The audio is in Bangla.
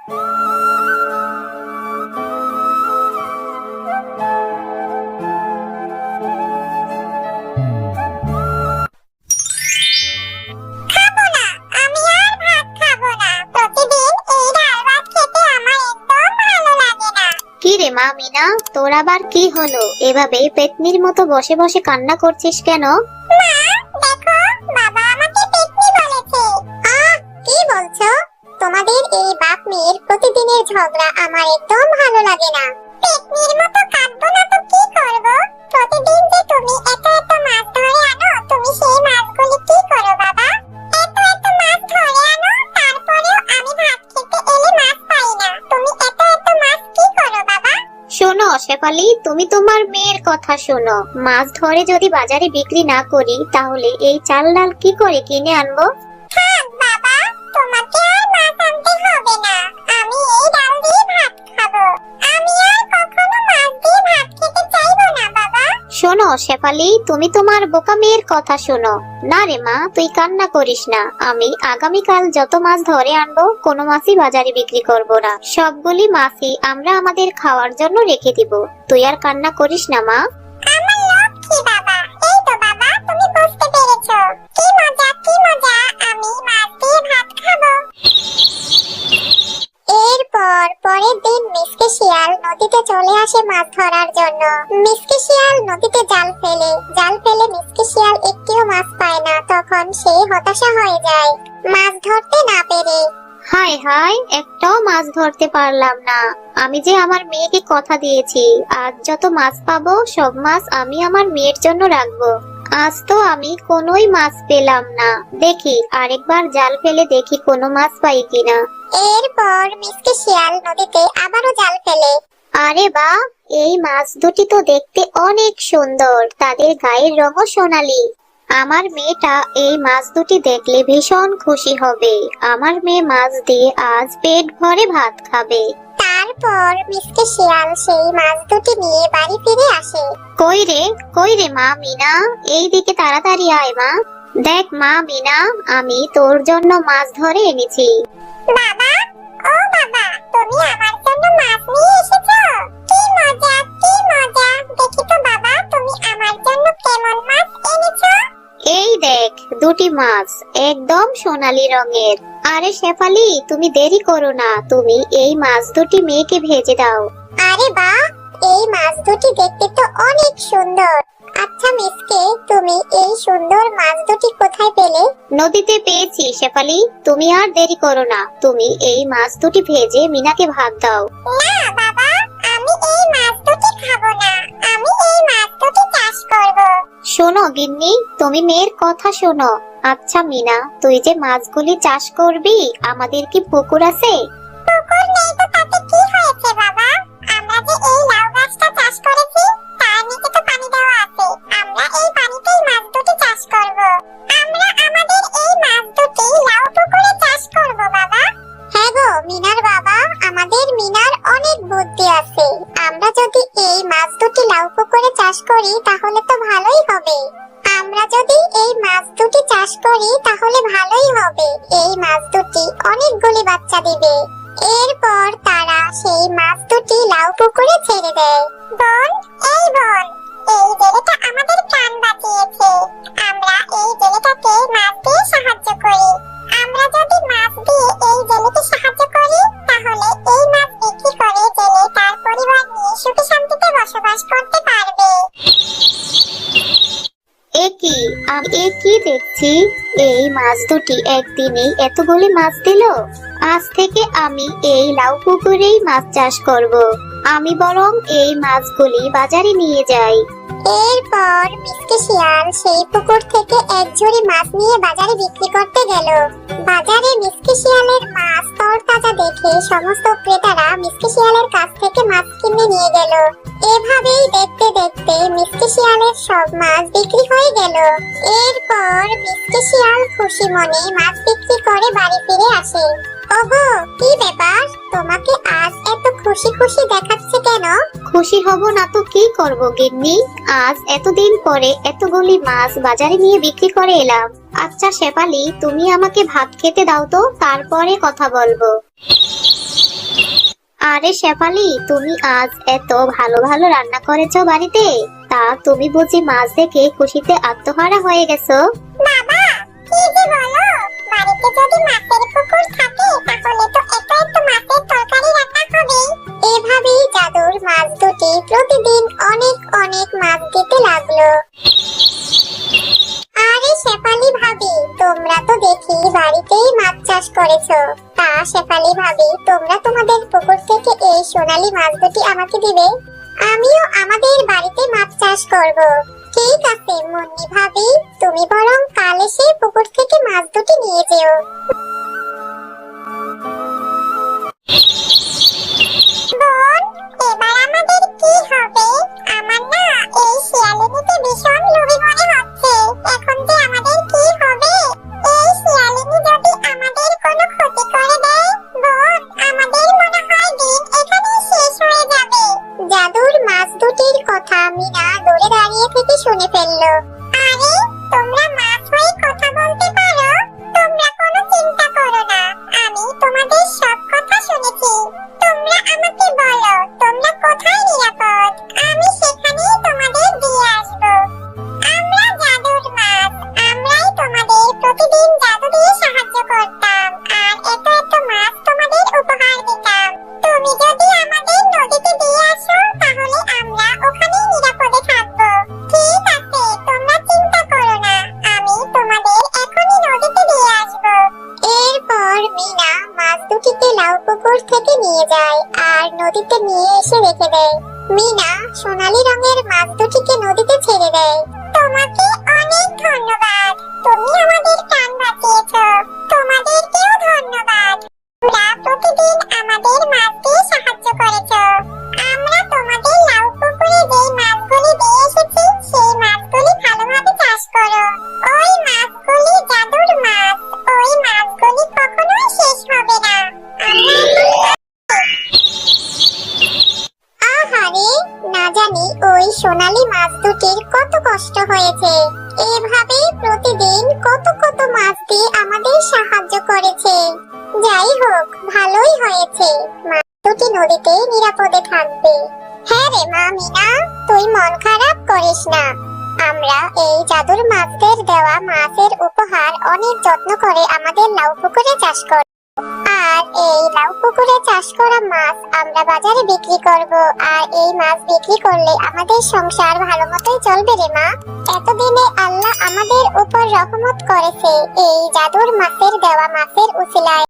খাবো না, আমি আর ভাত খাবো না। প্রতিদিন এই ডাল ভাত খেতে আমার একদম ভালো লাগে না। কি রে মা মিনা, তোর আবার কি হলো? এভাবে পেতনির মতো বসে বসে কান্না করছিস কেন? মা, দেখো, বাবা আমাকে পেতনি বলেছে। কি বলছো? তোমাদের এই বাপ মেয়ের প্রতিদিনের ঝগড়া আমার একদম ভালো লাগে না। পেতনির মতো কাঁদবো না তো কি করব? প্রতিদিন যে তুমি এত এত মাছ ধরে আনো, তুমি সেই মাছগুলি কি করো বাবা? এত এত মাছ ধরে আনো, তারপরেও আমি ভাত খেতে এলে মাছ পাই না। তুমি এত এত মাছ কি করো বাবা? শোনো শেফালি, তুমি তোমার মেয়ের কথা শোনো। মাছ ধরে যদি বাজারে বিক্রি না করি, তাহলে এই চাল ডাল কি করে কিনে আনবো? থাক বাবা, তোমাকে আর মাছ আনতে হবে না। আমি এই ডাল দিয়ে ভাত খাবো। আমি আর কখনো মাছ দিয়ে ভাত খেতে চাইবো না বাবা। শোনো শেফালি, তুমি তোমার বোকা মেয়ের কথা শোনো। না রে মা, তুই কান্না করিস না। আমি আগামীকাল যত মাছ ধরে আনবো, কোনো মাছই বাজারে বিক্রি করব না। সবগুলি মাছই আমরা আমাদের খাওয়ার জন্য রেখে দিব। তুই আর কান্না করিস না মা। আমার লক্ষ্মী বাবা। এই তো বাবা, তুমি বুঝতে পেরেছো। কি মজা, কি মজা, আমি মাছ দিয়ে ভাত খাবো। এরপর পরের দিন মিসকে শিয়াল নদীতে চলে আসে মাছ ধরার জন্য। মিসকে শিয়াল নদীতে জাল ফেলে মিসকে শিয়াল একটিও মাছ পায় না। তখন সে হতাশা হয়ে যায় মাছ ধরতে না পেরে। হায় হায়, একটাও মাছ ধরতে পারলাম না। আমি যে আমার মেয়েকে কথা দিয়েছি, আজ যত মাছ পাবো সব মাছ আমি আমার মেয়ের জন্য রাখবো। আজ তো আমি কোনোই মাছ পেলাম না। দেখি আরেকবার জাল ফেলে দেখি কোনো মাছ পাই কিনা। এরপর মিসকে শিয়াল নদীতে আবারও জাল ফেলে। আরে বাহ, এই মাছ দুটি তো দেখতে অনেক সুন্দর। তাদের গায়ের রঙও সোনালী। আমার মেয়েটা এই মাছ দুটি দেখলে ভীষণ খুশি হবে। আমার মেয়ে মাছ দিয়ে আজ পেট ভরে ভাত খাবে। তারপর মিসকে শিয়াল সেই মাছ দুটি নিয়ে বাড়ি ফিরে আসে। কই রে মা মিনা, এই দিকে তাড়াতাড়ি আয় মা। দেখ মা মিনা, আমি তোর জন্য মাছ ধরে এনেছি। বাবা, ও বাবা, তুমি আমার জন্য মাছ নিয়ে এসেছো? কি মজা, কি মজা। দেখি তো বাবা, তুমি আমার জন্য কেমন মাছ এনেছো? এই দেখ, দুটি মাছ, একদম সোনালী রঙের। আরে শেফালি, তুমি দেরি করো না, তুমি এই মাছ দুটি মেয়েকে ভেজে দাও। আরে বাহ, এই মাছ দুটি দেখতে তো অনেক সুন্দর। আচ্ছা মিসকে, তুমি এই সুন্দর মাছ দুটি কোথায় পেলে? নদীতে পেয়েছি শেফালি, তুমি আর দেরি করো না, তুমি এই মাছ দুটি ভেজে মিনাকে ভাত দাও। না বাবা, আমি এই মাছ দুটি খাবো না। আমি এই মাছ দুটি চাষ করব। শোনো গিন্নি, তুমি মেয়ের কথা শোনো। আচ্ছা মিনা, তুই যে মাছগুলি চাষ করবি, আমাদের কি পুকুর আছে? পুকুর নেই তো তাতে কি হয়েছে বাবা? আমরা যে এই লাউ গাছটা চাষ করেছি, তার নিচে তো পানি দেওয়া আছে। আমরা এই পানিতেই মাছ দুটি চাষ করব। আমরা আমাদের এই মাছ দুটি লাউ পুকুরে চাষ করব বাবা। হ্যাঁ গো মিনার বাবা, আমাদের মিনার অনেক বুদ্ধি আছে। আমরা যদি এই মাছ দুটি লাউ পুকুরে চাষ করি তাহলে তো ভালোই হবে। আমরা যদি এই মাছ দুটি চাষ করি তাহলে ভালোই হবে। এই মাছ দুটি অনেকগুলি বাচ্চা দিবে। এরপর তারা সেই মাছ দুটি লাউ পুকুরে ছেড়ে দেয়। বোন, এই বোন, এই জেলেটা আমাদের প্রাণ বাঁচিয়েছে। আমরা এই জেলেটাকে মাছ দিয়ে সাহায্য করি। আমরা যদি মাছ দিয়ে এই জেলেকে সাহায্য করি, তাহলে এই মাছ বিক্রি করে জেলে তার পরিবার নিয়ে সুখে শান্তিতে বসবাস করতে পারবে। আমি কি দেখছি, এই মাছ দুটি একদিনে এতগুলি মাছ দিল। আজ থেকে আমি এই লাউ পুকুরেই মাছ চাষ করব। আমি বরং এই মাছগুলি বাজারে নিয়ে যাই। এরপর মিসকে শিয়াল সেই পুকুর থেকে এক ঝুড়ি মাছ নিয়ে বাজারে বিক্রি করতে গেল। বাজারে মিসকে শিয়ালের মাছ তরতাজা দেখে সমস্ত ক্রেতারা মিসকে শিয়ালের কাছ থেকে মাছ কিনে নিয়ে গেল। এভাবেই দেখতে দেখতে মিসকে শিয়ালের সব মাছ বিক্রি হয়ে গেল। এরপর মিসকে শিয়াল খুশি মনে মাছ বিক্রি করে বাড়ি ফিরে আসে। ওগো, কি ব্যাপার? তোমাকে আজ এত খুশি খুশি দেখাচ্ছে কেন? খুশি হব না তো কি করব গিন্নি, আজ এতদিন পরে এতগুলি মাছ বাজারে নিয়ে বিক্রি করে এলাম। আচ্ছা শেফালি, তুমি আমাকে ভাত খেতে দাও তো, তারপরে কথা বলবো। আরে শেফালি, তুমি আজ এত ভালো ভালো রান্না করেছো বাড়িতে। তা তুমি বুঝি মাছ দেখে খুশিতে আত্মহারা হয়ে গেছো? বাবা, কি যে বলো, বাড়িতে যদি মাছের পুকুর থাকে তাহলে তো এত এত মাছের তরকারি রান্না হবে। এভাবেই জাদুর মাছ দুটি প্রতিদিন অনেক অনেক মাছ দিতে লাগলো। আরে শেফালি ভাবি, তোমরা তো দেখি বাড়িতেই মাছ চাষ করেছো। তা শেফালি ভাবি, তোমরা তোমাদের পুকুর থেকে এই সোনালী মাছ দুটি আমাকে দিবে? আমিও আমাদের বাড়িতে মাছ চাষ করব। ঠিক আছে মুন্নি ভাবি, তুমি বরং কাল এসে পুকুর থেকে মাছ দুটি নিয়ে যেও। বোন, এবার আমাদের কি হবে? আমার না এই শিয়ালিনীকে ভীষণ লোভী মনে হচ্ছে। এখন যে আমাদের কি হবে? এই শিয়ালিনী যদি আমাদের কোনো ক্ষতি করে দেয়, বোন, আমাদের মনে হয় দিন এখানেই শেষ হয়ে যাবে। জাদুর মাছ দুটির কথা মিনা দূরে দাঁড়িয়ে থেকে শুনে ফেললো। আরে, তোমরা মাছ হয়ে কথা বলতে পারো? তোমরা কোনো চিন্তা করো না, আমি তোমাদের সব কথা শুনেছি। তোমরা আমাকে বলো, তোমরা কোথায় নিরাপদ? আমি সেখানেই তোমাদের দিয়ে আসবো। আমরা জাদুর মাছ, আমরাই তোমাদের প্রতিদিন জাদু দিয়ে সাহায্য করতাম আর এত এত মাছ তোমাদের উপহার দিতাম। তুমি যদি আমাদের নদীতে দিয়ে আসো তাহলে আমরা ওখানেই নিরাপদে থাকবো। ঠিক আছে, তোমরা চিন্তা করো না, আমি তোমাদের এখনই নদীতে দিয়ে আসবো। এরপর মিনা মাছ দুটিকে লাউ পুকুর থেকে নিয়ে যায় আর নদীতে নিয়ে এসে রেখে দেয়। মিনা সোনালী রঙের মাছ দুটিকে নদীতে ছেড়ে দেয়। তোমাকে অনেক ধন্যবাদ, তুমি আমাদের প্রাণ বাঁচিয়েছো। তোমাদেরকেও ধন্যবাদ, তোমরা প্রতিদিন আমাদের মাছ দিয়ে সাহায্য করেছো। আমরা তোমাদের লাউ পুকুরে যে মাছগুলি দিয়ে এসেছি সেই মাছগুলি ভালোভাবে চাষ করো। ওই মাছগুলি জাদুর মাছ, ওই মাছগুলি কখনোই শেষ হবে না। আহারে, না জানি ওই সোনালী মাছ দুটির কত কষ্ট হয়েছে। এভাবে প্রতিদিন কত কত মাছ দিয়ে আমাদের সাহায্য করেছে। যাই হোক, ভালোই হয়েছে, মাছ দুটি নদীতে নিরাপদে থাকবে। হ্যাঁ রে মা মিনা, তুই মন খারাপ করিস না। আমরা এই জাদুর মাছদের দেওয়া মাছের উপহার অনেক যত্ন করে আমাদের লাউ পুকুরে চাষ করি। আর এই লাউ পুকুরে চাষ করা মাছ আমরা বাজারে বিক্রি করব। আর এই মাছ বিক্রি করলে আমাদের সংসার ভালো মতোই চলবে রে মা। এতদিনে আল্লাহ আমাদের উপর রহমত করেছে এই জাদুর মাছের দেওয়া মাছের উসিলায়।